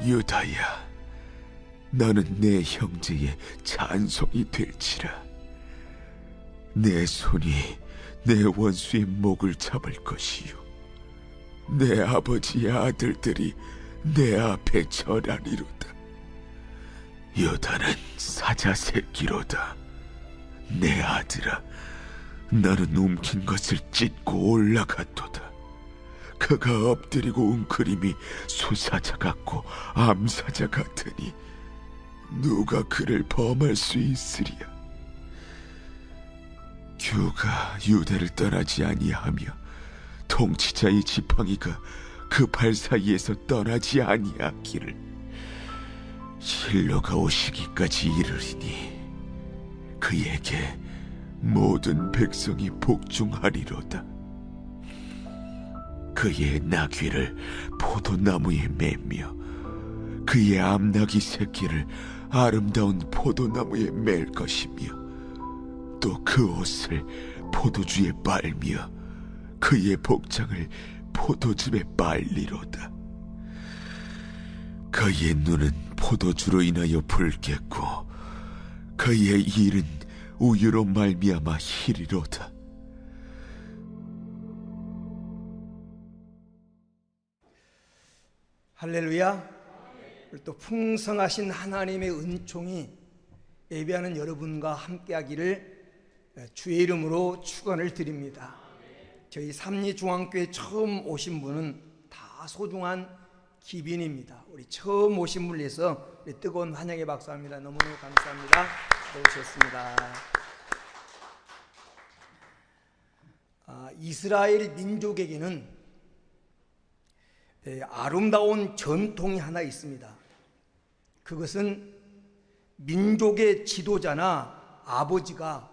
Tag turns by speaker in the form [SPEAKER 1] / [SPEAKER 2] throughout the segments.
[SPEAKER 1] 유다야, 너는 내 형제의 찬송이 될지라. 내 손이 내 원수의 목을 잡을 것이요, 내 아버지의 아들들이 내 앞에 절하리로다. 유다는 사자 새끼로다. 내 아들아, 너는 움킨 것을 찢고 올라갔도다. 그가 엎드리고 웅크림이 수사자 같고 암사자 같으니 누가 그를 범할 수 있으리야. 규가 유대를 떠나지 아니하며 통치자의 지팡이가 그 발 사이에서 떠나지 아니하기를 실로가 오시기까지 이르리니 그에게 모든 백성이 복종하리로다. 그의 나귀를 포도나무에 매며 그의 암나귀 새끼를 아름다운 포도나무에 맬 것이며 또 그 옷을 포도주에 빨며 그의 복장을 포도즙에 빨리로다. 그의 눈은 포도주로 인하여 붉겠고 그의 일은 우유로 말미암아 희리로다.
[SPEAKER 2] 할렐루야. 또 풍성하신 하나님의 은총이 예배하는 여러분과 함께하기를 주의 이름으로 축원을 드립니다. 저희 삼리중앙교회 처음 오신 분은 다 소중한 기빈입니다. 우리 처음 오신 분을 위해서 뜨거운 환영의 박수합니다. 너무너무 감사합니다. 오셨습니다. 이스라엘 민족에게는 아름다운 전통이 하나 있습니다. 그것은 민족의 지도자나 아버지가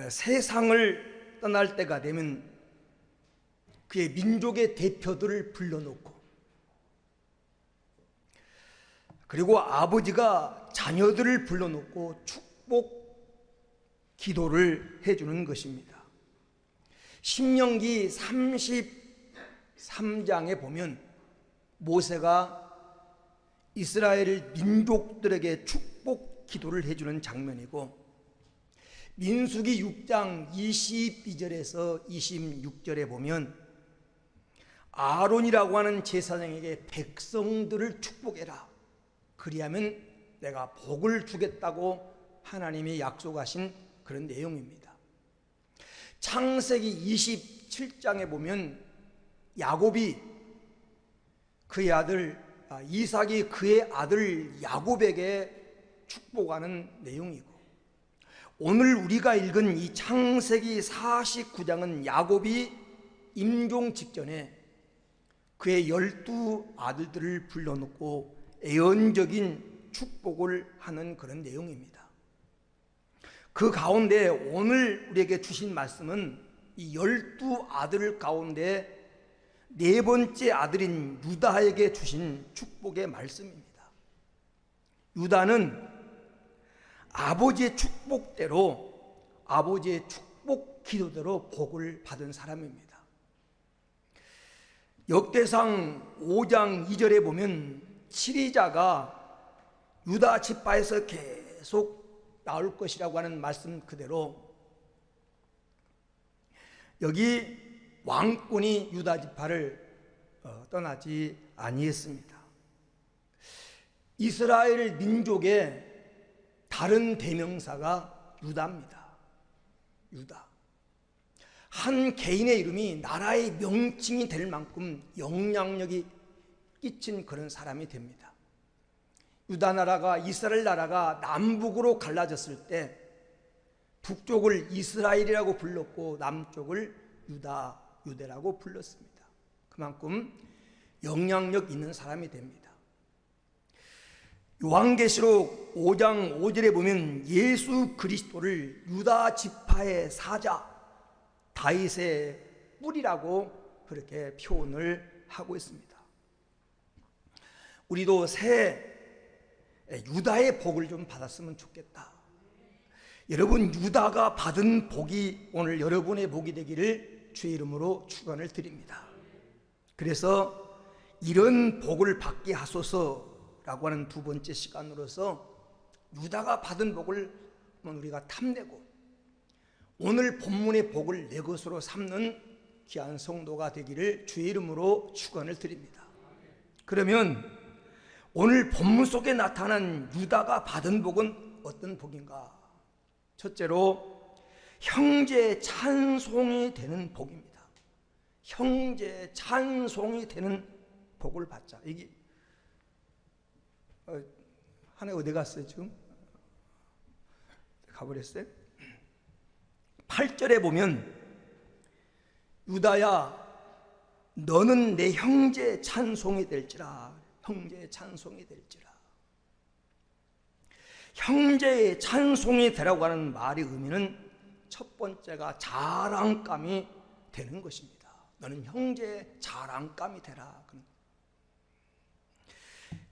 [SPEAKER 2] 세상을 떠날 때가 되면 그의 민족의 대표들을 불러놓고, 그리고 아버지가 자녀들을 불러놓고 축복 기도를 해주는 것입니다. 신명기 33장에 보면 모세가 이스라엘 민족들에게 축복 기도를 해주는 장면이고, 민수기 6장 22절에서 26절에 보면 아론이라고 하는 제사장에게 백성들을 축복해라, 그리하면 내가 복을 주겠다고 하나님이 약속하신 그런 내용입니다. 창세기 27장에 보면 야곱이 그의 아들 이삭이 그의 아들 야곱에게 축복하는 내용이고, 오늘 우리가 읽은 이 창세기 49장은 야곱이 임종 직전에 그의 12 아들들을 불러놓고 애언적인 축복을 하는 그런 내용입니다. 그 가운데 오늘 우리에게 주신 말씀은 이 12 아들 가운데 네 번째 아들인 유다에게 주신 축복의 말씀입니다. 유다는 아버지의 축복대로, 아버지의 축복 기도대로 복을 받은 사람입니다. 역대상 5장 2절에 보면 치리자가 유다 지파에서 계속 나올 것이라고 하는 말씀 그대로 여기 왕권이 유다 지파를 떠나지 아니했습니다. 이스라엘 민족의 다른 대명사가 유다입니다. 유다. 한 개인의 이름이 나라의 명칭이 될 만큼 영향력이 끼친 그런 사람이 됩니다. 유다 나라가, 이스라엘 나라가 남북으로 갈라졌을 때 북쪽을 이스라엘이라고 불렀고 남쪽을 유대라고 불렀습니다. 그만큼 영향력 있는 사람이 됩니다. 요한계시록 5장 5절에 보면 예수 그리스도를 유다 지파의 사자 다윗의 뿌리라고 그렇게 표현을 하고 있습니다. 우리도 새 유다의 복을 좀 받았으면 좋겠다. 여러분, 유다가 받은 복이 오늘 여러분의 복이 되기를 주의 이름으로 축원을 드립니다. 그래서 이런 복을 받게 하소서라고 하는 두 번째 시간으로서 유다가 받은 복을 우리가 탐내고 오늘 본문의 복을 내 것으로 삼는 귀한 성도가 되기를 주의 이름으로 축원을 드립니다. 그러면 오늘 본문 속에 나타난 유다가 받은 복은 어떤 복인가? 첫째로 형제 찬송이 되는 복입니다. 형제 찬송이 되는 복을 받자. 이게 하나 어디 갔어요 지금? 가버렸어요? 8절에 보면 유다야 너는 내 형제 찬송이 될지라. 형제의 찬송이 될지라. 형제의 찬송이 되라고 하는 말의 의미는 첫 번째가 자랑감이 되는 것입니다. 너는 형제의 자랑감이 되라.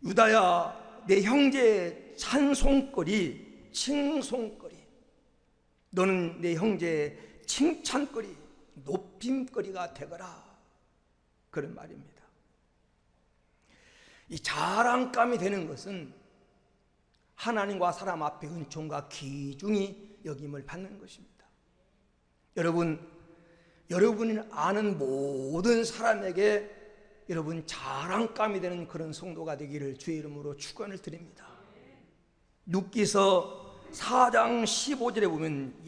[SPEAKER 2] 유다야 내 형제의 찬송거리, 칭송거리, 너는 내 형제의 칭찬거리, 높임거리가 되거라. 그런 말입니다. 이 자랑감이 되는 것은 하나님과 사람 앞에 은총과 귀중히 여김을 받는 것입니다. 여러분이 아는 모든 사람에게 여러분 자랑감이 되는 그런 성도가 되기를 주의 이름으로 축원을 드립니다. 룻기서 4장 15절에 보면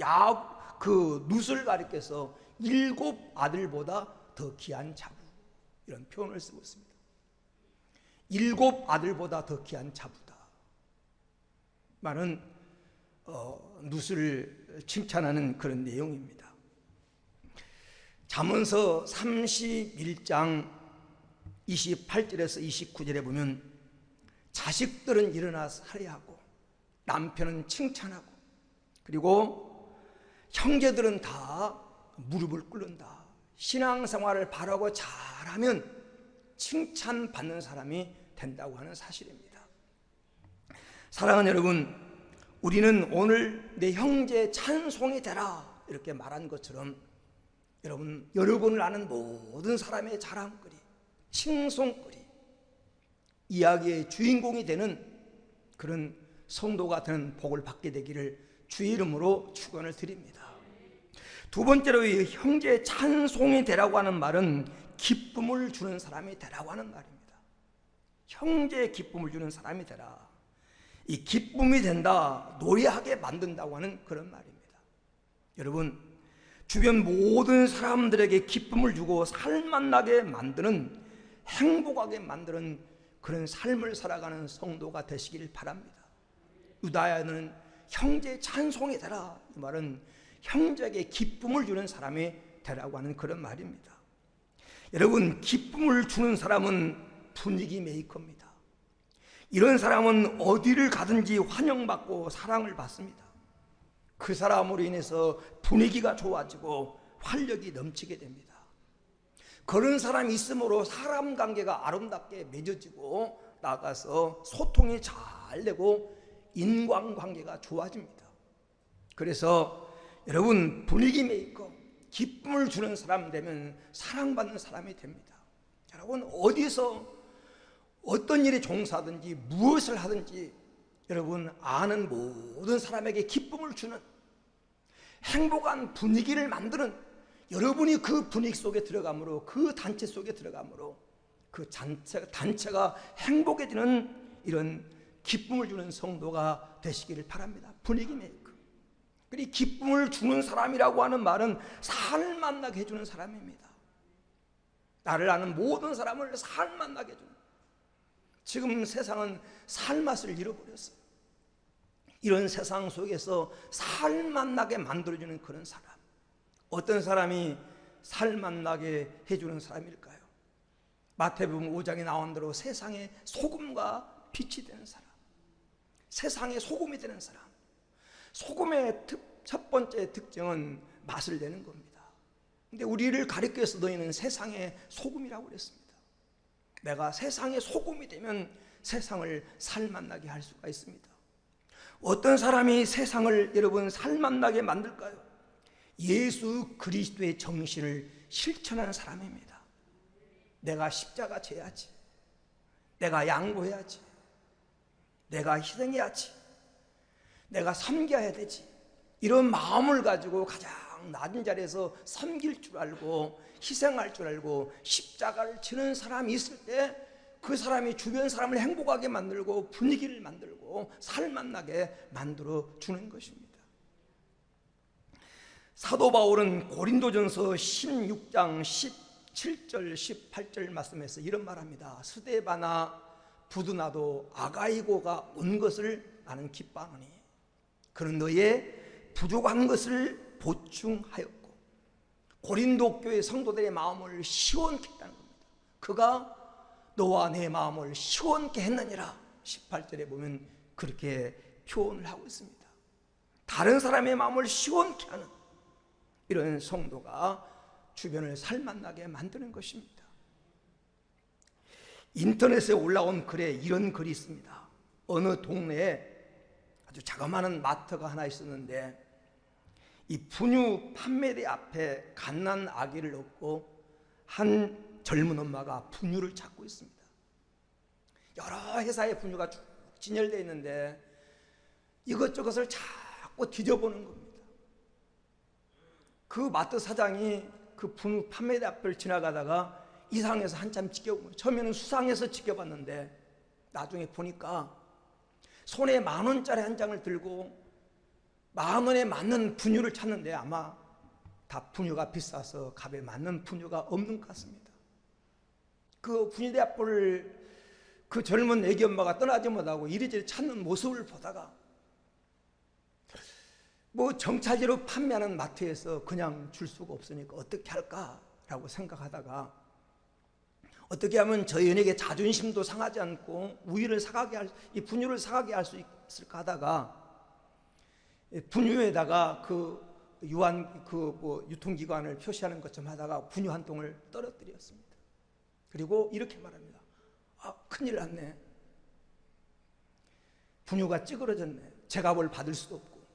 [SPEAKER 2] 그 룻을 가리켜서 7 아들보다 더 귀한 자부, 이런 표현을 쓰고 있습니다. 7 아들보다 더 귀한 자부다. 말은 룻을 칭찬하는 그런 내용입니다. 잠언서 31장 28절에서 29절에 보면 자식들은 일어나 살해하고 남편은 칭찬하고 그리고 형제들은 다 무릎을 꿇는다. 신앙생활을 바라고 잘하면 칭찬받는 사람이 된다고 하는 사실입니다. 사랑하는 여러분, 우리는 오늘 내 형제 찬송이 되라 이렇게 말한 것처럼 여러분을 아는 모든 사람의 자랑거리, 칭송거리, 이야기의 주인공이 되는 그런 성도가 되는 복을 받게 되기를 주의 이름으로 축원을 드립니다. 두 번째로 이 형제 찬송이 되라고 하는 말은 기쁨을 주는 사람이 되라고 하는 말입니다. 형제의 기쁨을 주는 사람이 되라. 이 기쁨이 된다, 노래하게 만든다고 하는 그런 말입니다. 여러분, 주변 모든 사람들에게 기쁨을 주고 살맛나게 만드는, 행복하게 만드는 그런 삶을 살아가는 성도가 되시길 바랍니다. 유다야는 형제 찬송이 되라. 이 말은 형제에게 기쁨을 주는 사람이 되라고 하는 그런 말입니다. 여러분, 기쁨을 주는 사람은 분위기 메이커입니다. 이런 사람은 어디를 가든지 환영받고 사랑을 받습니다. 그 사람으로 인해서 분위기가 좋아지고 활력이 넘치게 됩니다. 그런 사람이 있으므로 사람 관계가 아름답게 맺어지고 나가서 소통이 잘 되고 인간관계가 좋아집니다. 그래서 여러분, 분위기 메이커, 기쁨을 주는 사람 되면 사랑받는 사람이 됩니다. 여러분, 어디서 어떤 일에 종사하든지 무엇을 하든지 여러분 아는 모든 사람에게 기쁨을 주는 행복한 분위기를 만드는, 여러분이 그 분위기 속에 들어감으로, 그 단체 속에 들어감으로 그 단체가 행복해지는 이런 기쁨을 주는 성도가 되시기를 바랍니다. 분위기 메이커. 그리고 기쁨을 주는 사람이라고 하는 말은 살맛나게 해주는 사람입니다. 나를 아는 모든 사람을 살맛나게 해주는. 지금 세상은 살맛을 잃어버렸어요. 이런 세상 속에서 살맛나게 만들어주는 그런 사람. 어떤 사람이 살맛나게 해주는 사람일까요? 마태복음 5장에 나온 대로 세상의 소금과 빛이 되는 사람, 세상의 소금이 되는 사람. 소금의 첫 번째 특징은 맛을 내는 겁니다. 근데 우리를 가리켜서 너희는 세상의 소금이라고 그랬습니다. 내가 세상의 소금이 되면 세상을 살맛나게 할 수가 있습니다. 어떤 사람이 세상을 여러분 살맛나게 만들까요? 예수 그리스도의 정신을 실천하는 사람입니다. 내가 십자가 져야지, 내가 양보해야지, 내가 희생해야지, 내가 섬겨야 되지, 이런 마음을 가지고 가장 낮은 자리에서 섬길 줄 알고 희생할 줄 알고 십자가를 지는 사람이 있을 때 그 사람이 주변 사람을 행복하게 만들고 분위기를 만들고 살맛나게 만들어 주는 것입니다. 사도 바울은 고린도전서 16장 17절 18절 말씀에서 이런 말합니다. 스데바나 부두나도 아가이고가 온 것을 나는 기뻐하노니 그는 너의 부족한 것을 보충하였고 고린도 교회 성도들의 마음을 시원케 했다는 겁니다. 그가 너와 내 마음을 시원케 했느니라. 18절에 보면 그렇게 표현을 하고 있습니다. 다른 사람의 마음을 시원케 하는 이런 성도가 주변을 살맛나게 만드는 것입니다. 인터넷에 올라온 글에 이런 글이 있습니다. 어느 동네에 아주 자그마한 마트가 하나 있었는데 이 분유 판매대 앞에 갓난 아기를 얻고 한 젊은 엄마가 분유를 찾고 있습니다. 여러 회사의 분유가 쭉 진열되어 있는데 이것저것을 자꾸 뒤져보는 겁니다. 그 마트 사장이 그 분유 판매대 앞을 지나가다가 이상해서 한참 지켜본 거예요. 처음에는 수상해서 지켜봤는데 나중에 보니까 손에 10,000원짜리 한 장을 들고 10,000원에 맞는 분유를 찾는데 아마 다 분유가 비싸서 값에 맞는 분유가 없는 것 같습니다. 그 분유대 앞을 그 젊은 애기 엄마가 떠나지 못하고 이리저리 찾는 모습을 보다가 뭐 정찰제로 판매하는 마트에서 그냥 줄 수가 없으니까 어떻게 할까라고 생각하다가 어떻게 하면 저 연예계 자존심도 상하지 않고 우유를 사가게 이 분유를 사가게 할 수 있을까 하다가 분유에다가 그 유한 뭐 유통기관을 표시하는 것좀 하다가 분유 한 통을 떨어뜨렸습니다. 그리고 이렇게 말합니다. 아, 큰일 났네. 분유가 찌그러졌네. 제값을 받을 수도 없고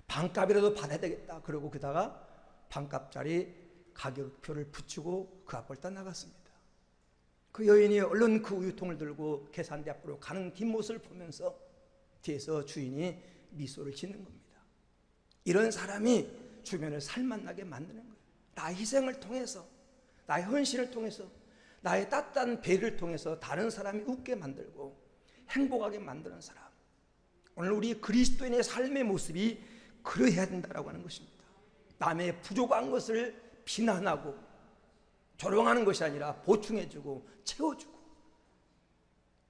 [SPEAKER 2] 반값이라도 받아야 되겠다. 그러고 그다가 반값짜리 가격표를 붙이고 그 앞을 떠나갔습니다. 그 여인이 얼른 그 우유통을 들고 계산대 앞으로 가는 뒷모습을 보면서 뒤에서 주인이 미소를 짓는 겁니다. 이런 사람이 주변을 살맛나게 만드는 거예요. 나의 희생을 통해서, 나의 헌신을 통해서, 나의 따뜻한 배를 통해서 다른 사람이 웃게 만들고 행복하게 만드는 사람. 오늘 우리 그리스도인의 삶의 모습이 그러해야 된다고 하는 것입니다. 남의 부족한 것을 비난하고 조롱하는 것이 아니라 보충해주고 채워주고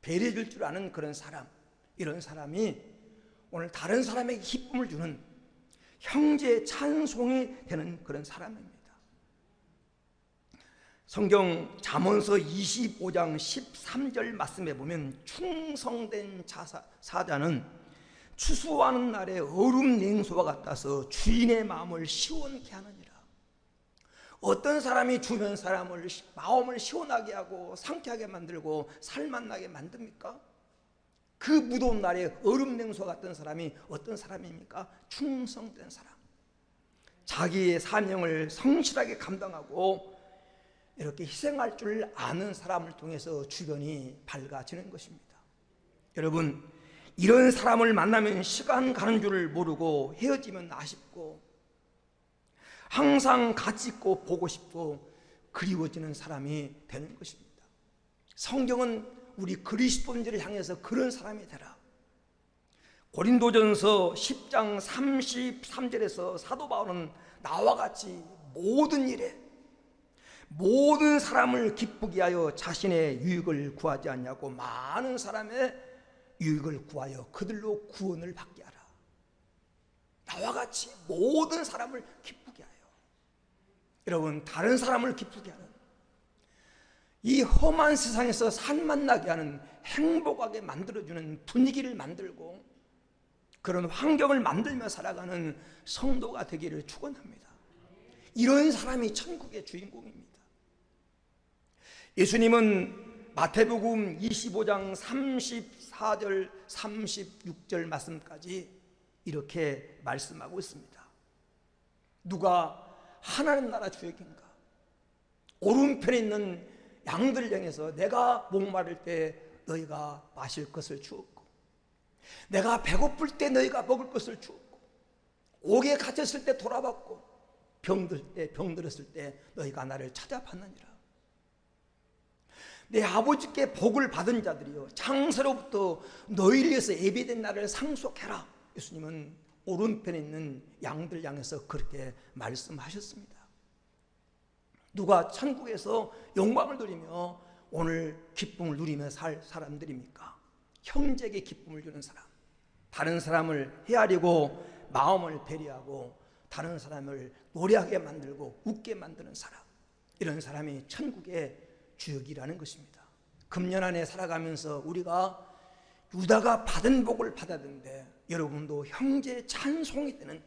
[SPEAKER 2] 배려해줄 줄 아는 그런 사람, 이런 사람이 오늘 다른 사람에게 기쁨을 주는 형제의 찬송이 되는 그런 사람입니다. 성경 잠언서 25장 13절 말씀에 보면 충성된 사자는 추수하는 날에 얼음 냉소와 같아서 주인의 마음을 시원케 하느니라. 어떤 사람이 주변 사람을 마음을 시원하게 하고 상쾌하게 만들고 살맛나게 만듭니까? 그 무더운 날에 얼음 냉소 같은 사람이 어떤 사람입니까? 충성된 사람. 자기의 사명을 성실하게 감당하고 이렇게 희생할 줄 아는 사람을 통해서 주변이 밝아지는 것입니다. 여러분, 이런 사람을 만나면 시간 가는 줄을 모르고 헤어지면 아쉽고 항상 같이 있고 보고 싶고 그리워지는 사람이 되는 것입니다. 성경은 우리 그리스도인들을 향해서 그런 사람이 되라. 고린도전서 10장 33절에서 사도 바울은 나와 같이 모든 일에 모든 사람을 기쁘게 하여 자신의 유익을 구하지 않냐고 많은 사람의 유익을 구하여 그들로 구원을 받게 하라. 나와 같이 모든 사람을 기쁘게 하여. 여러분, 다른 사람을 기쁘게 하는 이 험한 세상에서 살맛나게 하는 행복하게 만들어주는 분위기를 만들고 그런 환경을 만들며 살아가는 성도가 되기를 축원합니다. 이런 사람이 천국의 주인공입니다. 예수님은 마태복음 25장 34절 36절 말씀까지 이렇게 말씀하고 있습니다. 누가 하나님 나라 주역인가? 오른편에 있는 양들을 향해서 내가 목마를 때 너희가 마실 것을 주었고, 내가 배고플 때 너희가 먹을 것을 주었고, 옥에 갇혔을 때 돌아봤고, 병들었을 때 너희가 나를 찾아봤느니라. 내 아버지께 복을 받은 자들이여, 창세로부터 너희를 위해서 예비된 날을 상속해라. 예수님은 오른편에 있는 양들 향해서 그렇게 말씀하셨습니다. 누가 천국에서 영광을 누리며 오늘 기쁨을 누리며 살 사람들입니까? 형제에게 기쁨을 주는 사람, 다른 사람을 헤아리고 마음을 배려하고 다른 사람을 노래하게 만들고 웃게 만드는 사람, 이런 사람이 천국의 주역이라는 것입니다. 금년 안에 살아가면서 우리가 유다가 받은 복을 받아야 되는데, 여러분도 형제의 찬송이 되는,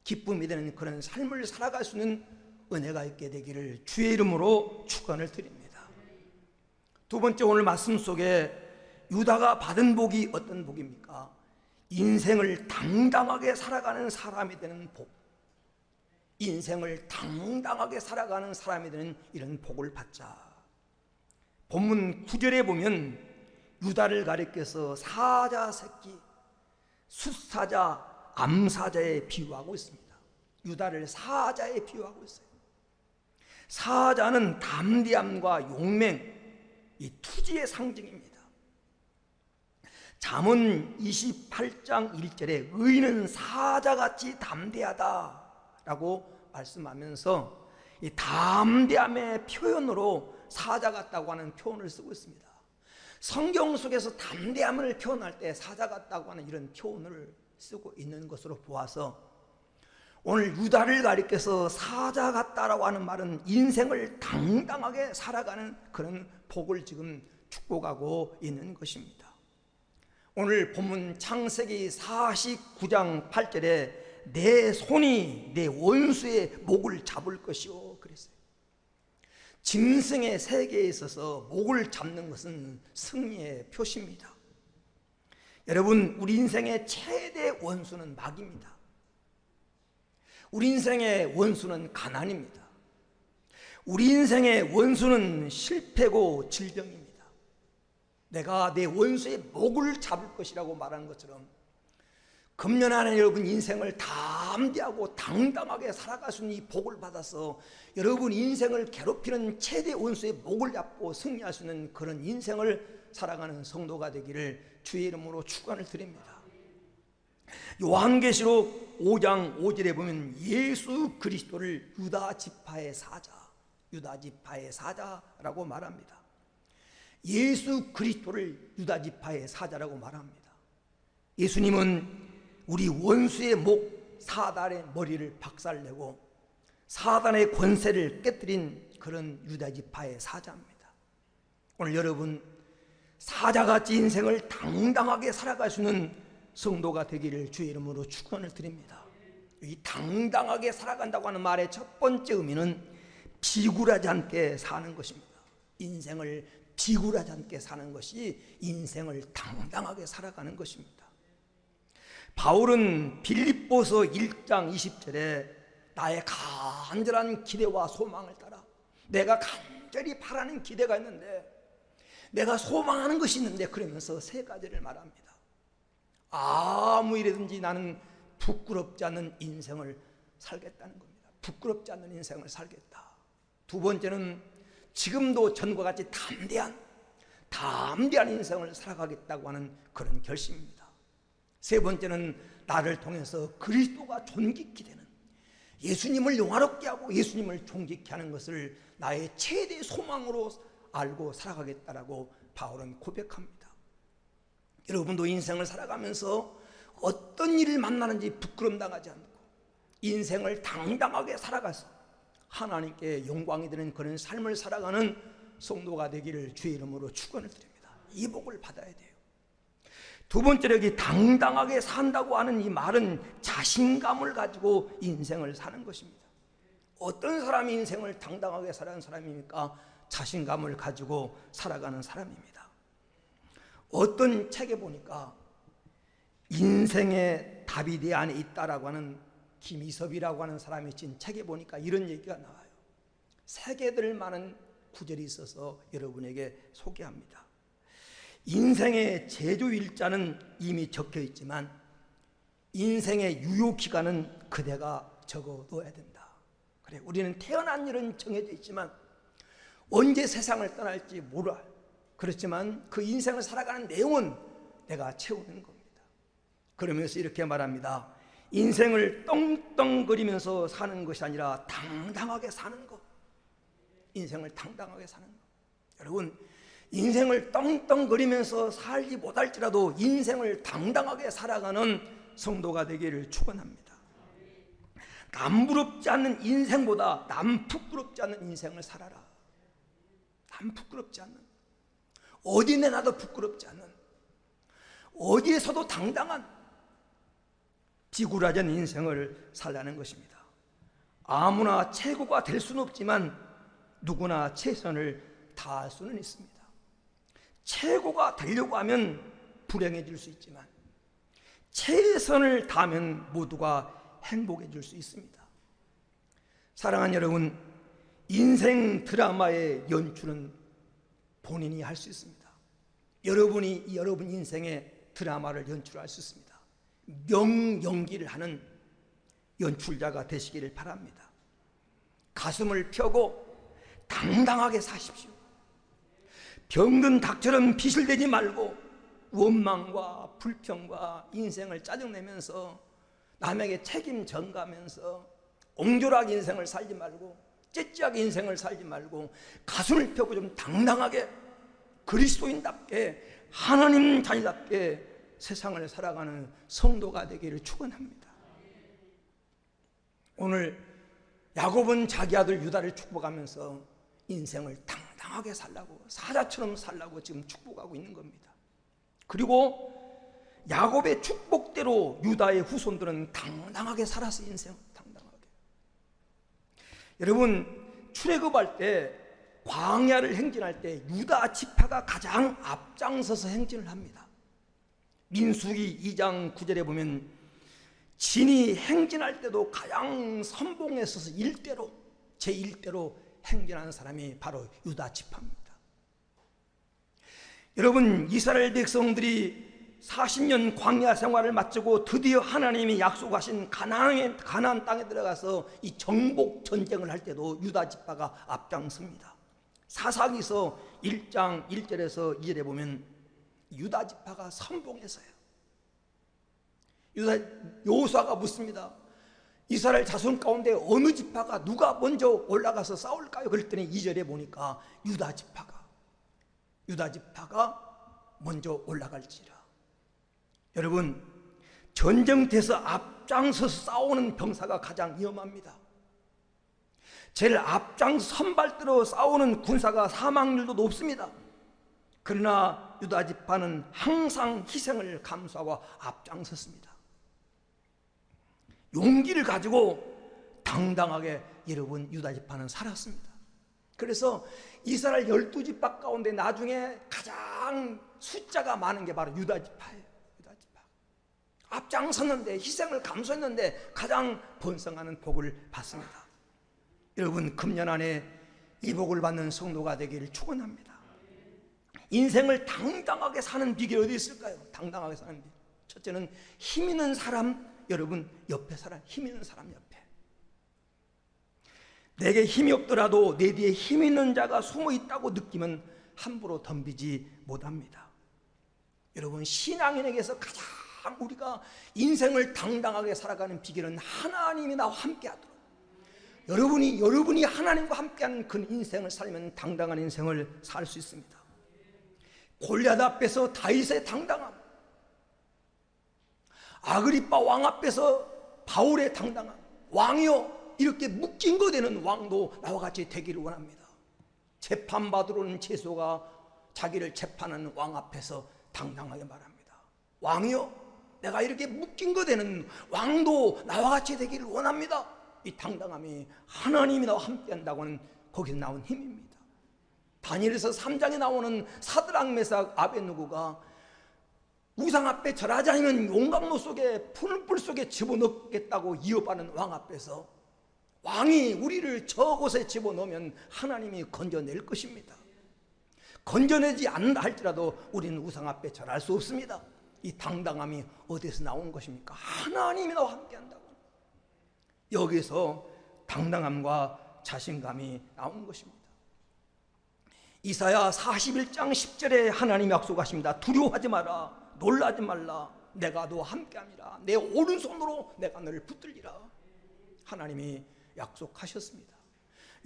[SPEAKER 2] 기쁨이 되는 그런 삶을 살아갈 수 있는 은혜가 있게 되기를 주의 이름으로 축원을 드립니다. 두 번째, 오늘 말씀 속에 유다가 받은 복이 어떤 복입니까? 인생을 당당하게 살아가는 사람이 되는 복. 인생을 당당하게 살아가는 사람이 되는 이런 복을 받자. 본문 9절에 보면 유다를 가리켜서 사자 새끼, 숫사자, 암사자에 비유하고 있습니다. 유다를 사자에 비유하고 있어요. 사자는 담대함과 용맹, 이 투지의 상징입니다. 잠언 28장 1절에 의인은 사자같이 담대하다라고 말씀하면서 이 담대함의 표현으로 사자 같다고 하는 표현을 쓰고 있습니다. 성경 속에서 담대함을 표현할 때 사자 같다고 하는 이런 표현을 쓰고 있는 것으로 보아서, 오늘 유다를 가리켜서 사자 같다라고 하는 말은 인생을 당당하게 살아가는 그런 복을 지금 축복하고 있는 것입니다. 오늘 본문 창세기 49장 8절에 내 손이 내 원수의 목을 잡을 것이요 그랬어요. 짐승의 세계에 있어서 목을 잡는 것은 승리의 표시입니다. 여러분, 우리 인생의 최대 원수는 마귀입니다. 우리 인생의 원수는 가난입니다. 우리 인생의 원수는 실패고 질병입니다. 내가 내 원수의 목을 잡을 것이라고 말한 것처럼, 금년 안에 여러분 인생을 담대하고 당당하게 살아갈 수 있는 이 복을 받아서 여러분 인생을 괴롭히는 최대 원수의 목을 잡고 승리할 수 있는 그런 인생을 살아가는 성도가 되기를 주의 이름으로 축원을 드립니다. 요한계시록 5장 5절에 보면 예수 그리스도를 유다 지파의 사자, 유다 지파의 사자라고 말합니다. 예수 그리스도를 유다 지파의 사자라고 말합니다. 예수님은 우리 원수의 목 사단의 머리를 박살내고 사단의 권세를 깨뜨린 그런 유다 지파의 사자입니다. 오늘 여러분 사자같이 인생을 당당하게 살아갈 수 있는 성도가 되기를 주의 이름으로 축원을 드립니다. 이 당당하게 살아간다고 하는 말의 첫 번째 의미는 비굴하지 않게 사는 것입니다. 인생을 비굴하지 않게 사는 것이 인생을 당당하게 살아가는 것입니다. 바울은 빌립보서 1장 20절에 나의 간절한 기대와 소망을 따라, 내가 간절히 바라는 기대가 있는데, 내가 소망하는 것이 있는데, 그러면서 세 가지를 말합니다. 아무 일이든지 나는 부끄럽지 않는 인생을 살겠다는 겁니다. 부끄럽지 않는 인생을 살겠다. 두 번째는 지금도 전과 같이 담대한 인생을 살아가겠다고 하는 그런 결심입니다. 세 번째는 나를 통해서 그리스도가 존귀케 되는, 예수님을 영화롭게 하고 예수님을 존귀케 하는 것을 나의 최대 소망으로 알고 살아가겠다라고 바울은 고백합니다. 여러분도 인생을 살아가면서 어떤 일을 만나는지 부끄럼 당하지 않고 인생을 당당하게 살아가서 하나님께 영광이 되는 그런 삶을 살아가는 성도가 되기를 주의 이름으로 축원을 드립니다. 이 복을 받아야 돼요. 두 번째로, 여기 당당하게 산다고 하는 이 말은 자신감을 가지고 인생을 사는 것입니다. 어떤 사람이 인생을 당당하게 살아가는 사람입니까? 자신감을 가지고 살아가는 사람입니다. 어떤 책에 보니까 인생의 답이 내 안에 있다라고 하는 김이섭이라고 하는 사람이 진 책에 보니까 이런 얘기가 나와요. 세계들 많은 구절이 있어서 여러분에게 소개합니다. 인생의 제조일자는 이미 적혀 있지만 인생의 유효기간은 그대가 적어둬야 된다. 그래, 우리는 태어난 일은 정해져 있지만 언제 세상을 떠날지 몰라. 그렇지만 그 인생을 살아가는 내용은 내가 채우는 겁니다. 그러면서 이렇게 말합니다. 인생을 떵떵거리면서 사는 것이 아니라 당당하게 사는 것. 인생을 당당하게 사는 것. 여러분, 인생을 떵떵거리면서 살지 못할지라도 인생을 당당하게 살아가는 성도가 되기를 축원합니다. 남 부럽지 않는 인생보다 남 부끄럽지 않는 인생을 살아라. 남 부끄럽지 않는, 어디 내놔도 부끄럽지 않는, 어디에서도 당당한 비굴하지 않은 인생을 살라는 것입니다. 아무나 최고가 될 수는 없지만 누구나 최선을 다할 수는 있습니다. 최고가 되려고 하면 불행해질 수 있지만 최선을 다하면 모두가 행복해질 수 있습니다. 사랑하는 여러분, 인생 드라마의 연출은 본인이 할 수 있습니다. 여러분이 여러분 인생의 드라마를 연출할 수 있습니다. 명연기를 하는 연출자가 되시기를 바랍니다. 가슴을 펴고 당당하게 사십시오. 병든 닭처럼 비실대지 말고 원망과 불평과 인생을 짜증내면서 남에게 책임 전가하면서 옹졸하게 인생을 살지 말고 째째하게 인생을 살지 말고 가슴을 펴고 좀 당당하게 그리스도인답게 하나님 자녀답게 세상을 살아가는 성도가 되기를 축원합니다. 오늘 야곱은 자기 아들 유다를 축복하면서 인생을 당당하게 살라고, 사자처럼 살라고 지금 축복하고 있는 겁니다. 그리고 야곱의 축복대로 유다의 후손들은 당당하게 살았어요. 인생을 당당하게. 여러분, 출애굽할 때, 광야를 행진할 때 유다 지파가 가장 앞장서서 행진을 합니다. 민수기 2장 9절에 보면 진이 행진할 때도 가장 선봉에 서서 일대로, 제1대로 행진하는 사람이 바로 유다 지파입니다. 여러분, 이스라엘 백성들이 40년 광야 생활을 마치고 드디어 하나님이 약속하신 가나안 땅에 들어가서 이 정복 전쟁을 할 때도 유다 지파가 앞장섭니다. 사사기서 1장 1절에서 2절에 보면 유다 지파가 선봉했어요. 여호수아가 묻습니다. 이스라엘 자손 가운데 어느 지파가 누가 먼저 올라가서 싸울까요? 그랬더니 2절에 보니까 유다 지파가 먼저 올라갈지라. 여러분, 전쟁터에서 앞장서서 싸우는 병사가 가장 위험합니다. 제일 앞장 선발대로 싸우는 군사가 사망률도 높습니다. 그러나 유다 지파는 항상 희생을 감수하고 앞장섰습니다. 용기를 가지고 당당하게 여러분 유다 지파는 살았습니다. 그래서 이스라엘 12지파 가운데 나중에 가장 숫자가 많은 게 바로 유다 지파예요. 유다 지파. 앞장섰는데, 희생을 감수했는데 가장 번성하는 복을 받습니다. 여러분, 금년 안에 이 복을 받는 성도가 되기를 축원합니다. 인생을 당당하게 사는 비결이 어디 있을까요? 당당하게 사는 비결. 첫째는 힘 있는 사람, 여러분 옆에 사람, 힘 있는 사람 옆에. 내게 힘이 없더라도 내 뒤에 힘 있는 자가 숨어 있다고 느끼면 함부로 덤비지 못합니다. 여러분, 신앙인에게서 가장 우리가 인생을 당당하게 살아가는 비결은 하나님이 나와 함께 하도록, 여러분이 하나님과 함께하는 그 인생을 살면 당당한 인생을 살 수 있습니다. 골리앗 앞에서 다윗의 당당함, 아그리빠 왕 앞에서 바울의 당당함, 왕이요 이렇게 묶인 거 되는 왕도 나와 같이 되기를 원합니다. 재판받으러 오는 제소가 자기를 재판하는 왕 앞에서 당당하게 말합니다. 왕이요, 내가 이렇게 묶인 거 되는 왕도 나와 같이 되기를 원합니다. 이 당당함이 하나님이 나와 함께한다고는 거기서 나온 힘입니다. 다니엘서 3장에 나오는 사드락 메삭 아벳느고가 우상 앞에 절하지 않으면 용광로 속에 푸른불 속에 집어넣겠다고 위협하는 왕 앞에서 왕이 우리를 저곳에 집어넣으면 하나님이 건져낼 것입니다. 건져내지 않는다 할지라도 우리는 우상 앞에 절할 수 없습니다. 이 당당함이 어디서 나온 것입니까? 하나님이 나와 함께 한다고. 여기서 당당함과 자신감이 나온 것입니다. 이사야 41장 10절에 하나님이 약속하십니다. 두려워하지 마라, 놀라지 말라, 내가 너와 함께함이라, 내 오른손으로 내가 너를 붙들리라. 하나님이 약속하셨습니다.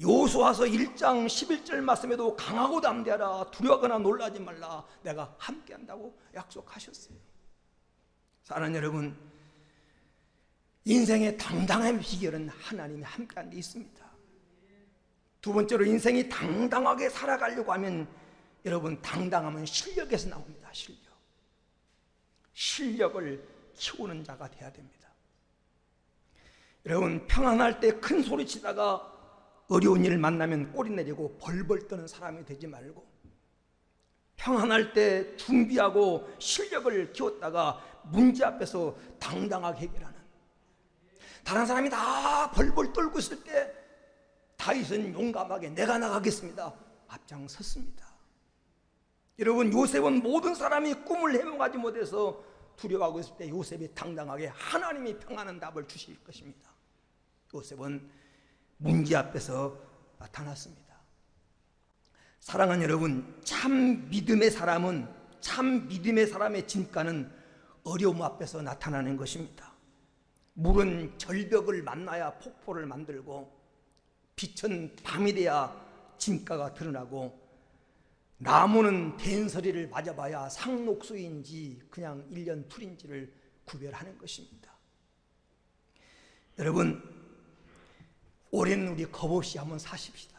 [SPEAKER 2] 여호수아서 1장 11절 말씀에도 강하고 담대하라, 두려워하거나 놀라지 말라, 내가 함께한다고 약속하셨어요. 사랑하는 여러분, 인생의 당당함의 비결은 하나님이 함께한 데 있습니다. 두 번째로, 인생이 당당하게 살아가려고 하면 여러분, 당당함은 실력에서 나옵니다. 실력을 키우는 자가 돼야 됩니다. 여러분, 평안할 때 큰 소리 치다가 어려운 일을 만나면 꼬리 내리고 벌벌 떠는 사람이 되지 말고, 평안할 때 준비하고 실력을 키웠다가 문제 앞에서 당당하게 해결하는, 다른 사람이 다 벌벌 떨고 있을 때 다윗은 용감하게 내가 나가겠습니다 앞장섰습니다. 여러분, 요셉은 모든 사람이 꿈을 해몽하지 못해서 두려워하고 있을 때 요셉이 당당하게 하나님이 평안한 답을 주실 것입니다. 요셉은 문제 앞에서 나타났습니다. 사랑하는 여러분, 참 믿음의 사람의 진가는 어려움 앞에서 나타나는 것입니다. 물은 절벽을 만나야 폭포를 만들고, 빛은 밤이 돼야 진가가 드러나고, 나무는 된서리를 맞아봐야 상록수인지 그냥 일년풀인지를 구별하는 것입니다. 여러분, 올해는 우리 겁없이 한번 사십시다.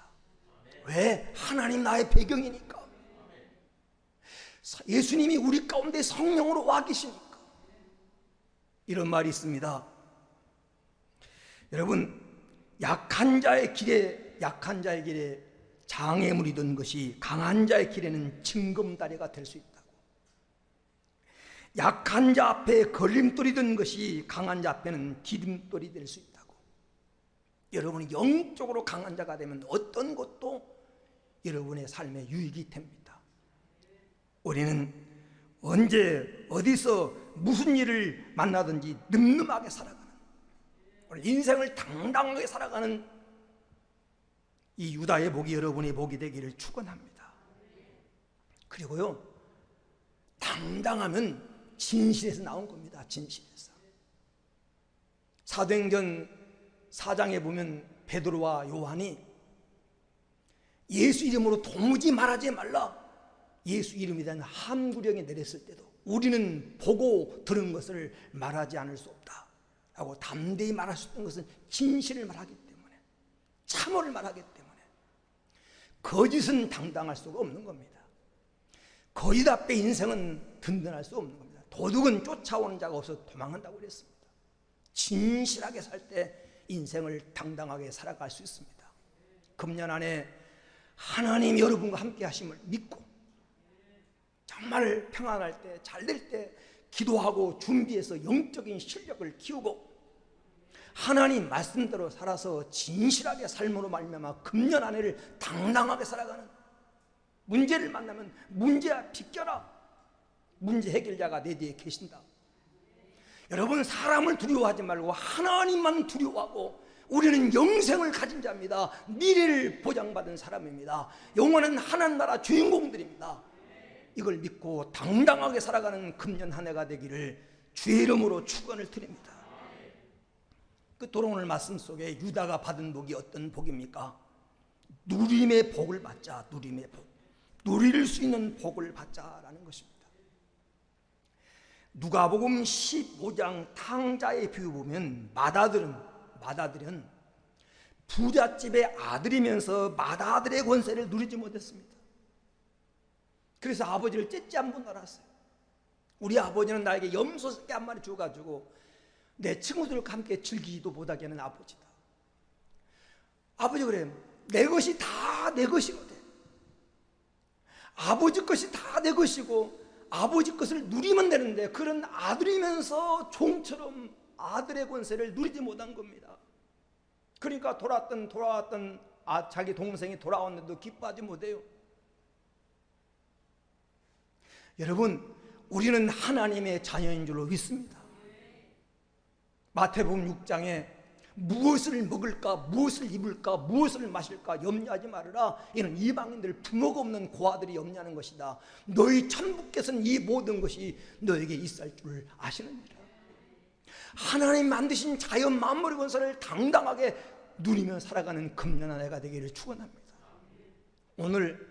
[SPEAKER 2] 왜? 하나님 나의 배경이니까. 예수님이 우리 가운데 성령으로 와 계시니까. 이런 말이 있습니다. 여러분, 약한 자의 길에 장애물이 든 것이 강한 자의 길에는 징검다리가 될 수 있다고. 약한 자 앞에 걸림돌이 든 것이 강한 자 앞에는 디딤돌이 될 수 있다고. 여러분이 영적으로 강한 자가 되면 어떤 것도 여러분의 삶에 유익이 됩니다. 우리는 언제 어디서 무슨 일을 만나든지 늠름하게 살아가는, 오늘 인생을 당당하게 살아가는 이 유다의 복이 여러분의 복이 되기를 축원합니다. 그리고요, 당당하면 진실에서 나온 겁니다. 진실에서. 사도행전 4장에 보면 베드로와 요한이 예수 이름으로 도무지 말하지 말라, 예수 이름에 대한 함구령이 내렸을 때도 우리는 보고 들은 것을 말하지 않을 수 없다 라고 담대히 말할 수 있는 것은 진실을 말하기 때문에, 참어를 말하기 때문에. 거짓은 당당할 수가 없는 겁니다. 거짓 앞에 인생은 든든할 수 없는 겁니다. 도둑은 쫓아오는 자가 없어서 도망한다고 그랬습니다. 진실하게 살 때 인생을 당당하게 살아갈 수 있습니다. 금년 안에 하나님이 여러분과 함께 하심을 믿고 정말 평안할 때, 잘 될 때 기도하고 준비해서 영적인 실력을 키우고 하나님 말씀대로 살아서 진실하게 삶으로 말미암아 금년 한 해를 당당하게 살아가는, 문제를 만나면 문제야 비껴라, 문제 해결자가 내 뒤에 계신다. 여러분, 사람을 두려워하지 말고 하나님만 두려워하고, 우리는 영생을 가진 자입니다. 미래를 보장받은 사람입니다. 영원한 하나님 나라 주인공들입니다. 이걸 믿고 당당하게 살아가는 금년 한 해가 되기를 주의 이름으로 축원을 드립니다. 끝으로 오늘 말씀 속에 유다가 받은 복이 어떤 복입니까? 누림의 복을 받자. 누림의 복, 누릴 수 있는 복을 받자라는 것입니다. 누가복음 15장 탕자의 비유 보면 마다들은 부잣집의 아들이면서 마다들의 권세를 누리지 못했습니다. 그래서 아버지를 째지 한번 알았어요. 우리 아버지는 나에게 염소 새끼 한 마리 줘가지고 내 친구들과 함께 즐기지도 못하게 하는 아버지다. 아버지 그래, 내 것이 다 내 것이거든. 아버지 것이 다 내 것이고 아버지 것을 누리면 되는데, 그런 아들이면서 종처럼 아들의 권세를 누리지 못한 겁니다. 그러니까 돌아왔던 자기 동생이 돌아왔는데도 기뻐하지 못해요. 여러분, 우리는 하나님의 자녀인 줄로 믿습니다. 마태복음 6장에 무엇을 먹을까, 무엇을 입을까, 무엇을 마실까 염려하지 말아라. 이는 이방인들 부모가 없는 고아들이 염려하는 것이다. 너희 천부께서는 이 모든 것이 너에게 있을 줄 아시느니라. 하나님 만드신 자연 만물의 권세를 당당하게 누리며 살아가는 금년한 해가 되기를 축원합니다. 오늘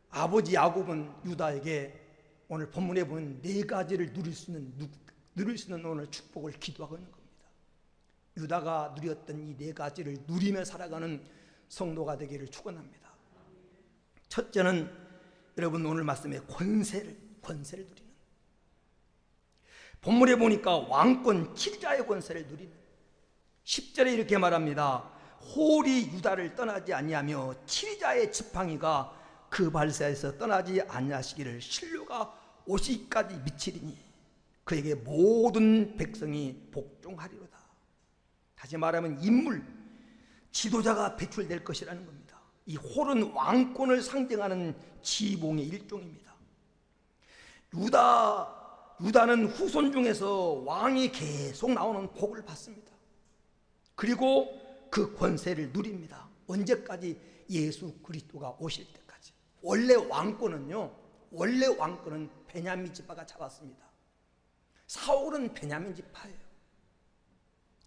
[SPEAKER 2] 아버지 야곱은 유다에게 오늘 본문에 보면 네 가지를 누릴 수 있는 오늘 축복을 기도하고 있는 겁니다. 유다가 누렸던 이 네 가지를 누리며 살아가는 성도가 되기를 축원합니다. 첫째는 여러분 오늘 말씀에 권세를 누리는, 본문에 보니까 왕권 치리자의 권세를 누리는, 10절에 이렇게 말합니다. 홀이 유다를 떠나지 아니하며 치리자의 지팡이가 그 발사에서 떠나지 아니하시기를 신료가 오시기까지 미치리니 그에게 모든 백성이 복종하리로다. 다시 말하면 인물, 지도자가 배출될 것이라는 겁니다. 이 홀은 왕권을 상징하는 지봉의 일종입니다. 유다는 후손 중에서 왕이 계속 나오는 복을 받습니다. 그리고 그 권세를 누립니다. 언제까지? 예수 그리스도가 오실 때까지. 원래 왕권은 베냐민 지파가 잡았습니다. 사울은 베냐민 지파예요.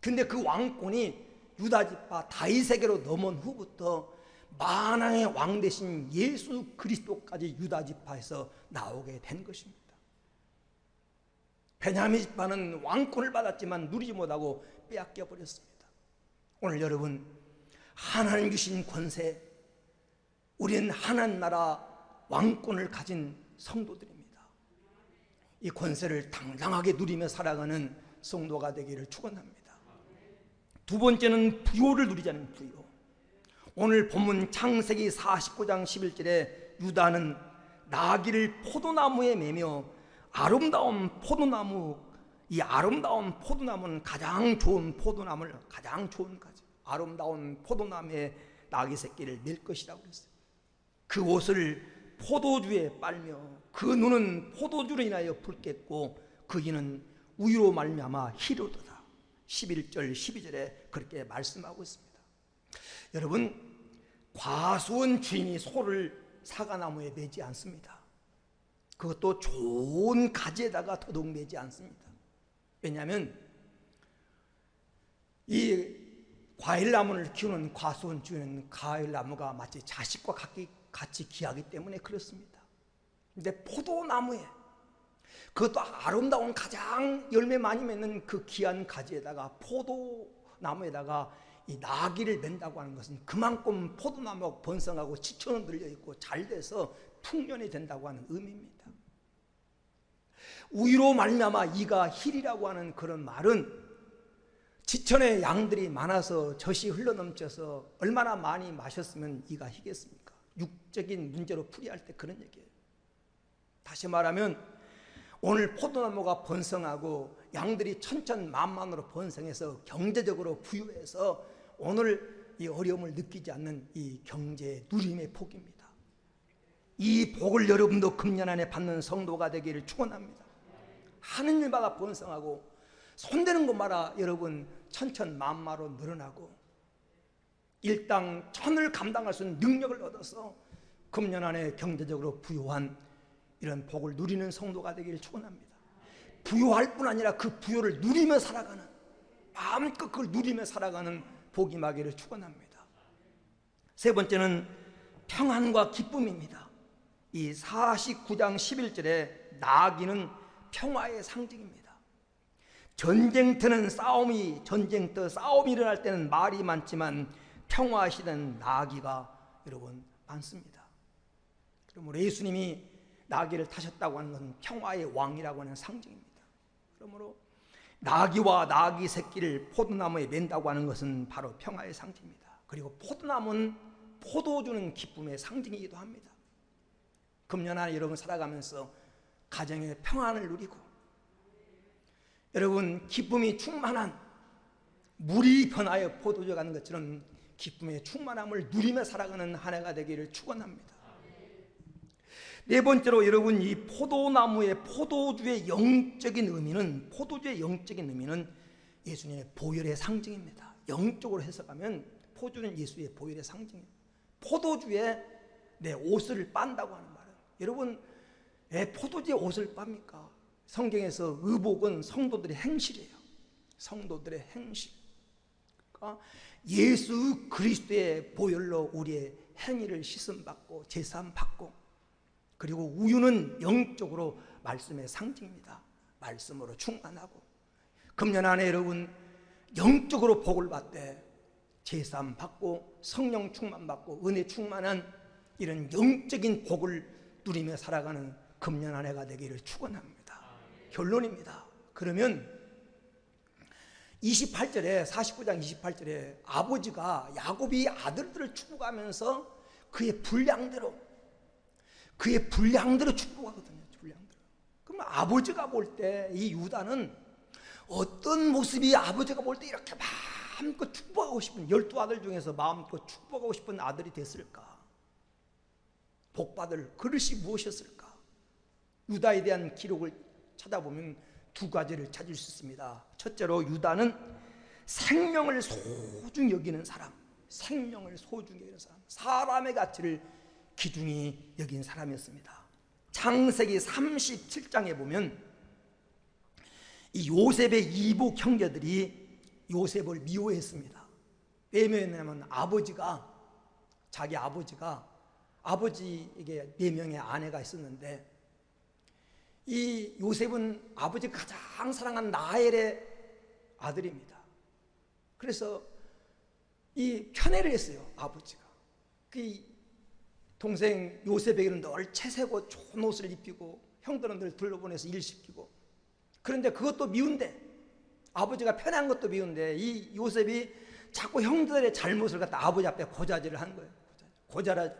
[SPEAKER 2] 근데 그 왕권이 유다 지파 다윗에게로 넘어온 후부터 만왕의 왕 대신 예수 그리스도까지 유다 지파에서 나오게 된 것입니다. 베냐민 지파는 왕권을 받았지만 누리지 못하고 빼앗겨 버렸습니다. 오늘 여러분, 하나님 주신 권세, 우리는 하나님 나라 왕권을 가진 성도들입니다. 이 권세를 당당하게 누리며 살아가는 성도가 되기를 축원합니다. 두 번째는 부요를 누리자는 부요. 오늘 본문 창세기 49장 11절에 유다는 나귀를 포도나무에 매며 아름다운 포도나무는 가장 좋은 포도나무를, 가장 좋은 가지, 아름다운 포도나무에 나귀 새끼를 낼 것이라고 그랬어요. 그 옷을 포도주에 빨며 그 눈은 포도주로 인하여 붉겠고 그 이는 우유로 말미암아 희로도다. 11절 12절에 그렇게 말씀하고 있습니다. 여러분, 과수원 주인이 소를 사과나무에 매지 않습니다. 그것도 좋은 가지에다가 더더욱 매지 않습니다. 왜냐하면 이 과일나무를 키우는 과수원 주인은 과일나무가 마치 자식과 같이 귀하기 때문에 그렇습니다. 근데 포도나무에, 그것도 아름다운 가장 열매 많이 맺는 그 귀한 가지에다가 포도나무에다가 이 나귀를 맨다고 하는 것은 그만큼 포도나무가 번성하고 지천은 들려있고 잘 돼서 풍년이 된다고 하는 의미입니다. 우유로 말미암아 이가 힐이라고 하는 그런 말은 지천에 양들이 많아서 젖이 흘러넘쳐서 얼마나 많이 마셨으면 이가 희겠습니까? 육적인 문제로 풀이할 때 그런 얘기예요. 다시 말하면 오늘 포도나무가 번성하고 양들이 천천만만으로 번성해서 경제적으로 부유해서 오늘 이 어려움을 느끼지 않는 이 경제의 누림의 복입니다. 이 복을 여러분도 금년 안에 받는 성도가 되기를 축원합니다. 하는 일마다 번성하고 손대는 것마다 여러분 천천만마로 늘어나고 일당 천을 감당할 수 있는 능력을 얻어서 금년 안에 경제적으로 부유한 이런 복을 누리는 성도가 되기를 축원합니다. 부유할 뿐 아니라 그 부유를 누리며 살아가는, 마음껏 그걸 누리며 살아가는 복이 임하기를 축원합니다. 세 번째는 평안과 기쁨입니다. 이 49장 11절에 나귀는 평화의 상징입니다. 싸움이 일어날 때는 말이 많지만 평화시는 나귀가 여러분 많습니다. 그러므로 예수님이 나귀를 타셨다고 하는 것은 평화의 왕이라고 하는 상징입니다. 그러므로 나귀와 나귀 새끼를 포도나무에 맨다고 하는 것은 바로 평화의 상징입니다. 그리고 포도나무는 포도 주는 기쁨의 상징이기도 합니다. 금년 안에 여러분 살아가면서 가정의 평안을 누리고 여러분 기쁨이 충만한 물이 변하여 포도주가 가는 것처럼 기쁨의 충만함을 누리며 살아가는 한 해가 되기를 축원합니다. 네 번째로 여러분, 이 포도나무의 포도주의 영적인 의미는 예수님의 보혈의 상징입니다. 영적으로 해석하면 포도주는 예수의 보혈의 상징이에요. 포도주에 내 옷을 빤다고 하는 말은, 여러분 왜 포도주에 옷을 빱니까? 성경에서 의복은 성도들의 행실이에요. 성도들의 행실. 그러니까 예수 그리스도의 보혈로 우리의 행위를 씻음받고 제사함받고, 그리고 우유는 영적으로 말씀의 상징입니다. 말씀으로 충만하고, 금년 안에 여러분 영적으로 복을 받되 제사함받고 성령 충만받고 은혜 충만한 이런 영적인 복을 누리며 살아가는 금년 한 해가 되기를 축원합니다. 결론입니다. 그러면 28절에 49장 28절에 아버지가 야곱이 아들들을 축복하면서 그의 분량대로 축복하거든요. 분량대로. 그럼 아버지가 볼 때 이 유다는 어떤 모습이, 아버지가 볼 때 이렇게 마음껏 축복하고 싶은, 12아들 중에서 마음껏 축복하고 싶은 아들이 됐을까? 복받을 그릇이 무엇이었을까? 유다에 대한 기록을 찾아보면 두 가지를 찾을 수 있습니다. 첫째로, 유다는 생명을 소중히 여기는 사람, 사람의 가치를 기중히 여긴 사람이었습니다. 창세기 37장에 보면 이 요셉의 이복 형제들이 요셉을 미워했습니다. 왜 미워했냐면 자기 아버지에게 4명의 아내가 있었는데, 이 요셉은 아버지 가장 사랑한 라헬의 아들입니다. 그래서 이 편애를 했어요. 아버지가 그 동생 요셉에게는 늘 채세고 좋은 옷을 입히고, 형들은 늘 둘러보내서 일시키고, 그런데 그것도 미운데, 아버지가 편애한 것도 미운데, 이 요셉이 자꾸 형들의 잘못을 갖다 아버지 앞에 고자질을 한 거예요.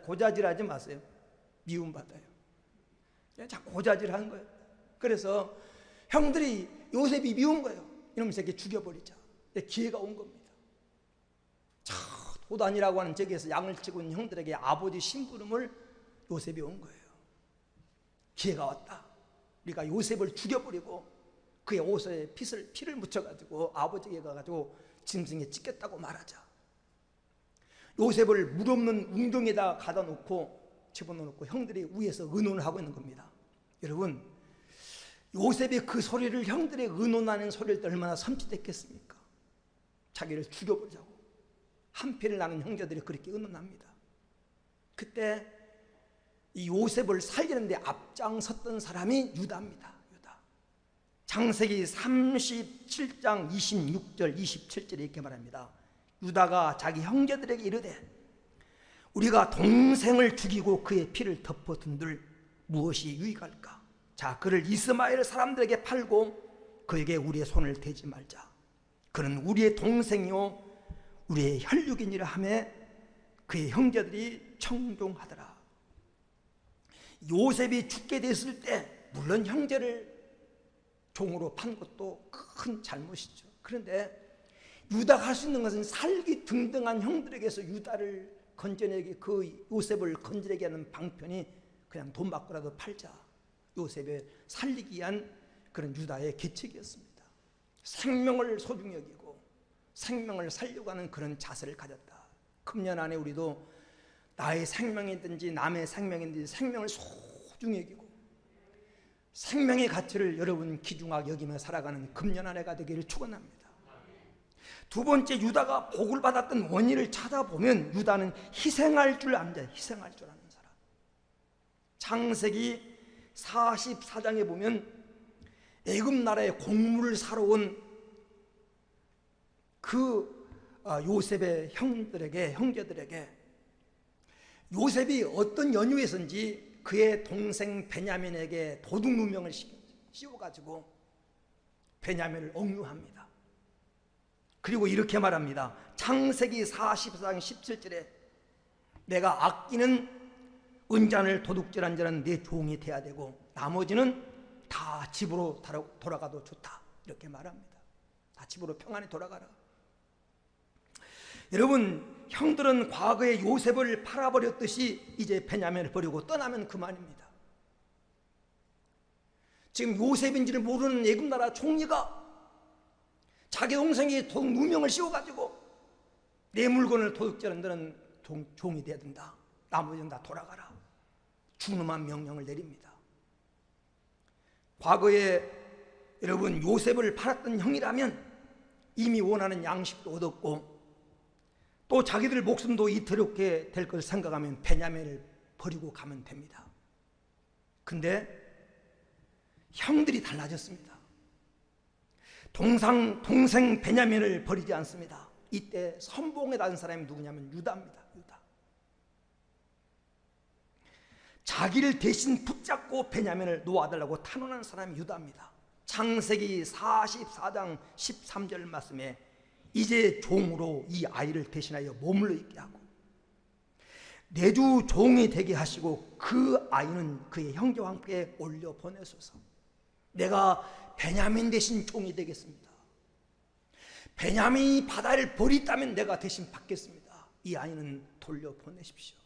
[SPEAKER 2] 고자질하지 마세요. 미움받아요. 자꾸 고자질을 한 거예요. 그래서 형들이 요셉이 미운 거예요. 이놈 새끼 죽여버리자. 기회가 온 겁니다. 도단이라고 하는 저기에서 양을 치고 있는 형들에게 아버지 심부름을 요셉이 온 거예요. 기회가 왔다. 우리가 요셉을 죽여버리고 그의 옷에 피를 묻혀가지고 아버지에게 가가지고 짐승에 찢겼다고 말하자. 요셉을 물 없는 웅덩이에다 가다 놓고 집어넣고 형들이 위에서 의논을 하고 있는 겁니다. 여러분, 요셉이 그 소리를, 형들의 의논하는 소리를 듣고 얼마나 섬찟했겠습니까? 자기를 죽여보자고 한패를 나는 형제들이 그렇게 의논합니다. 그때 이 요셉을 살리는데 앞장섰던 사람이 유다입니다. 유다. 창세기 37장 26절 27절에 이렇게 말합니다. 유다가 자기 형제들에게 이르되 우리가 동생을 죽이고 그의 피를 덮어둔들 무엇이 유익할까? 자, 그를 이스마엘 사람들에게 팔고 그에게 우리의 손을 대지 말자. 그는 우리의 동생이요 우리의 혈육이니라 하며 그의 형제들이 청종하더라. 요셉이 죽게 됐을 때 물론 형제를 종으로 판 것도 큰 잘못이죠. 그런데 유다가 할 수 있는 것은 살기 등등한 형들에게서 유다를 건져내기, 그 요셉을 건져내게 하는 방편이 그냥 돈 받고라도 팔자. 요셉을 살리기 위한 그런 유다의 계책이었습니다. 생명을 소중히 여기고 생명을 살려고 하는 그런 자세를 가졌다. 금년 안에 우리도 나의 생명이든지 남의 생명이든지 생명을 소중히 여기고 생명의 가치를 여러분 귀중하게 여기며 살아가는 금년 한 해가 되기를 축원합니다. 두 번째, 유다가 복을 받았던 원인을 찾아보면 유다는 희생할 줄 압니다. 희생할 줄 아는 사람. 창세기 44장에 보면 애굽 나라에 곡물을 사러 온 그 요셉의 형제들에게 요셉이 어떤 연유에서인지 그의 동생 베냐민에게 도둑 누명을 씌워가지고 베냐민을 억류합니다. 그리고 이렇게 말합니다. 창세기 44장 17절에 내가 아끼는 은잔을 도둑질한 자는 내 종이 돼야 되고 나머지는 다 집으로 돌아가도 좋다. 이렇게 말합니다. 다 집으로 평안히 돌아가라. 여러분, 형들은 과거에 요셉을 팔아버렸듯이 이제 베냐민을 버리고 떠나면 그만입니다. 지금 요셉인지를 모르는 애굽 나라 총리가 자기 동생이 누명을 씌워가지고 내 물건을 도둑질한 너는 종이 돼야 된다, 나머지는 다 돌아가라, 준엄한 명령을 내립니다. 과거에 여러분 요셉을 팔았던 형이라면 이미 원하는 양식도 얻었고 또 자기들 목숨도 이태롭게 될 걸 생각하면 베냐민을 버리고 가면 됩니다. 근데 형들이 달라졌습니다. 동생 베냐민을 버리지 않습니다. 이때 선봉에 닿은 사람이 누구냐면 유다입니다. 유다. 자기를 대신 붙잡고 베냐민을 놓아달라고 탄원한 사람이 유다입니다. 창세기 44장 13절 말씀에 이제 종으로 이 아이를 대신하여 머물러 있게 하고 내주 종이 되게 하시고 그 아이는 그의 형제와 함께 올려 보내소서. 내가 베냐민 대신 종이 되겠습니다. 베냐민이 바다를 버리다면 내가 대신 받겠습니다. 이 아이는 돌려 보내십시오.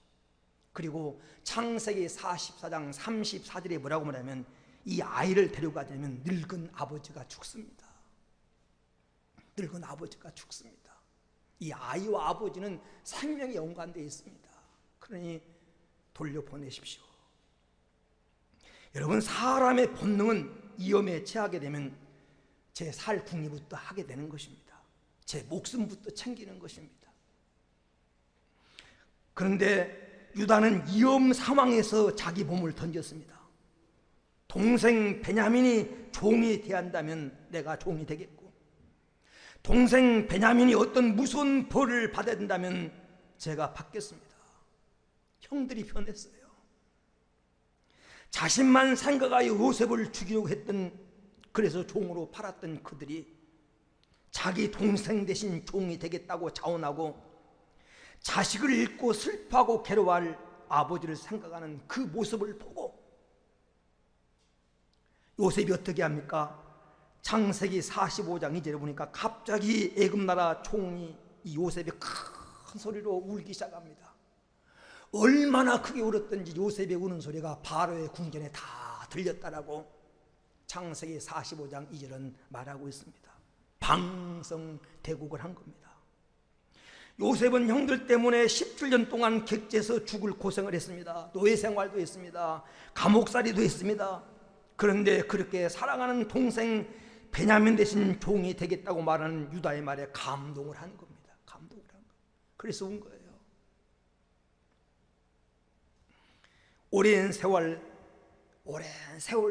[SPEAKER 2] 그리고 창세기 44장 34절에 뭐라고 말하면 이 아이를 데려가자면 늙은 아버지가 죽습니다. 늙은 아버지가 죽습니다. 이 아이와 아버지는 생명이 연관되어 있습니다. 그러니 돌려보내십시오. 여러분, 사람의 본능은 위험에 처하게 되면 제 살 궁리부터 하게 되는 것입니다. 제 목숨부터 챙기는 것입니다. 그런데 유다는 위험 상황에서 자기 몸을 던졌습니다. 동생 베냐민이 종이 되한다면 내가 종이 되겠고, 동생 베냐민이 어떤 무서운 벌을 받아야 된다면 제가 받겠습니다. 형들이 변했어요. 자신만 생각하여 요셉을 죽이려고 했던, 그래서 종으로 팔았던 그들이 자기 동생 대신 종이 되겠다고 자원하고 자식을 잃고 슬퍼하고 괴로워할 아버지를 생각하는 그 모습을 보고 요셉이 어떻게 합니까? 창세기 45장 2절에 보니까 갑자기 애굽 나라 총리 이 요셉이 큰 소리로 울기 시작합니다. 얼마나 크게 울었던지 요셉의 우는 소리가 바로의 궁전에 다 들렸다라고 창세기 45장 2절은 말하고 있습니다. 방성대국을 한 겁니다. 요셉은 형들 때문에 17년 동안 객지에서 죽을 고생을 했습니다. 노예 생활도 했습니다. 감옥살이도 했습니다. 그런데 그렇게 사랑하는 동생 베냐민 대신 종이 되겠다고 말하는 유다의 말에 감동을 한 겁니다. 감동을 한 거예요. 그래서 운 거예요. 오랜 세월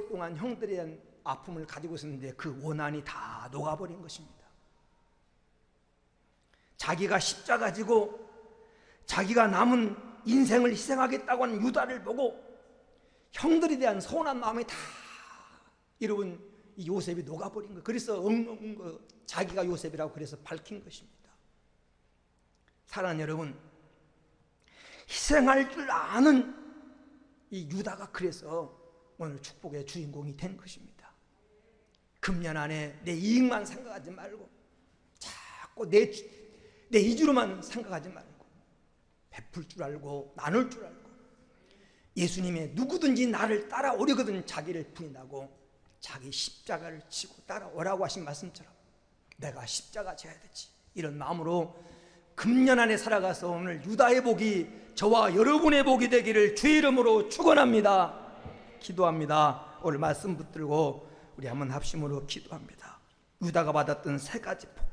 [SPEAKER 2] 동안 형들에 대한 아픔을 가지고 있었는데 그 원한이 다 녹아버린 것입니다. 자기가 십자가 지고 자기가 남은 인생을 희생하겠다고 하는 유다를 보고 형들에 대한 서운한 마음이 다 여러분 이 요셉이 녹아버린 거예요. 그래서 자기가 요셉이라고 그래서 밝힌 것입니다. 사랑하는 여러분, 희생할 줄 아는 이 유다가 그래서 오늘 축복의 주인공이 된 것입니다. 금년 안에 내 이익만 생각하지 말고 자꾸 내 이주로만 생각하지 말고 베풀 줄 알고 나눌 줄 알고 예수님의 누구든지 나를 따라오려거든 자기를 부인하고 자기 십자가를 지고 따라오라고 하신 말씀처럼 내가 십자가 져야 되지, 이런 마음으로 금년 안에 살아가서 오늘 유다의 복이 저와 여러분의 복이 되기를 주의 이름으로 축원합니다. 기도합니다. 오늘 말씀 붙들고 우리 한번 합심으로 기도합니다. 유다가 받았던 세 가지 복,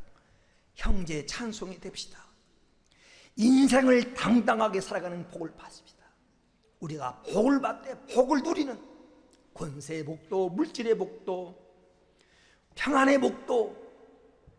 [SPEAKER 2] 형제의 찬송이 됩시다. 인생을 당당하게 살아가는 복을 받습니다. 우리가 복을 받되 복을 누리는 권세의 복도, 물질의 복도, 평안의 복도,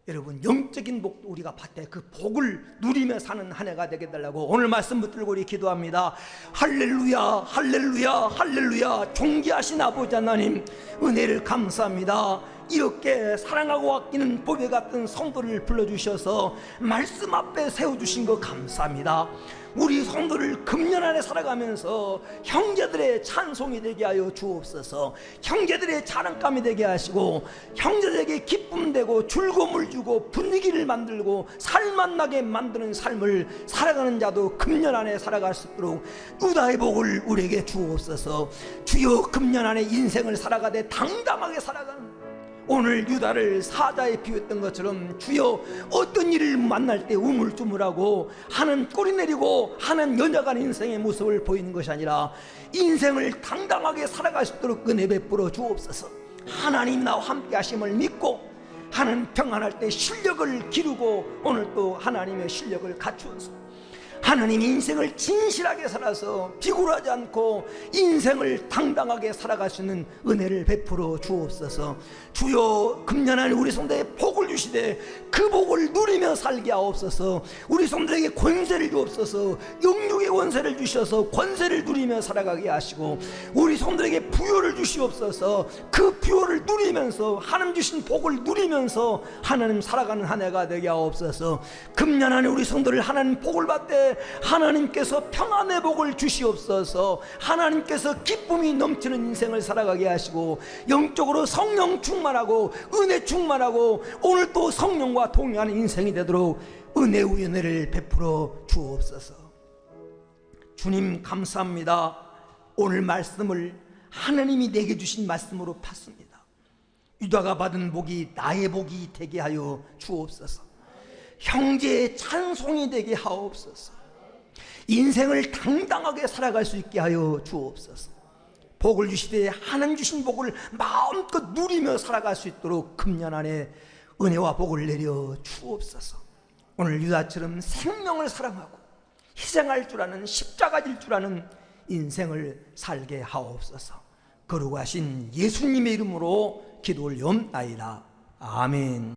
[SPEAKER 2] 여러분 영적인 복도 우리가 받되 그 복을 누리며 사는 한 해가 되게 달라고 오늘 말씀 붙들고 우리 기도합니다. 할렐루야, 할렐루야, 할렐루야. 존귀하신 아버지 하나님, 은혜를 감사합니다. 이렇게 사랑하고 아끼는 보배 같은 성도를 불러주셔서 말씀 앞에 세워주신 거 감사합니다. 우리 성도를 금년 안에 살아가면서 형제들의 찬송이 되게 하여 주옵소서. 형제들의 자랑감이 되게 하시고 형제들에게 기쁨 되고 즐거움을 주고 분위기를 만들고 살맛나게 만드는 삶을 살아가는 자도 금년 안에 살아갈 수 있도록 유다의 복을 우리에게 주옵소서. 주여, 금년 안에 인생을 살아가되 당당하게 살아가는, 오늘 유다를 사자에 비유했던 것처럼 주여, 어떤 일을 만날 때 우물쭈물하고 하는 꼬리 내리고 하는 연약한 인생의 모습을 보이는 것이 아니라 인생을 당당하게 살아갈 수 있도록 은혜 베풀어 주옵소서. 하나님 나와 함께 하심을 믿고 하는 평안할 때 실력을 기르고 오늘 또 하나님의 실력을 갖추어서 하나님 인생을 진실하게 살아서 비굴하지 않고 인생을 당당하게 살아갈 수 있는 은혜를 베풀어 주옵소서. 주여, 금년 안에 우리 성도에 복을 주시되 그 복을 누리며 살게 하옵소서. 우리 성도에게 권세를 주옵소서. 영육의 권세를 주셔서 권세를 누리며 살아가게 하시고 우리 성도에게 부요를 주시옵소서. 그 부요를 누리면서 하나님 주신 복을 누리면서 하나님 살아가는 한 해가 되게 하옵소서. 금년 안에 우리 성도를 하나님 복을 받되 하나님께서 평안의 복을 주시옵소서. 하나님께서 기쁨이 넘치는 인생을 살아가게 하시고 영적으로 성령 충만하고 은혜 충만하고 오늘 또 성령과 동행하는 인생이 되도록 은혜 위 은혜를 베풀어 주옵소서. 주님 감사합니다. 오늘 말씀을 하나님이 내게 주신 말씀으로 팠습니다. 유다가 받은 복이 나의 복이 되게 하여 주옵소서. 형제의 찬송이 되게 하옵소서. 인생을 당당하게 살아갈 수 있게 하여 주옵소서. 복을 주시되 하나님 주신 복을 마음껏 누리며 살아갈 수 있도록 금년 안에 은혜와 복을 내려 주옵소서. 오늘 유다처럼 생명을 사랑하고 희생할 줄 아는, 십자가질 줄 아는 인생을 살게 하옵소서. 거룩하신 예수님의 이름으로 기도 올리옵나이다. 아멘.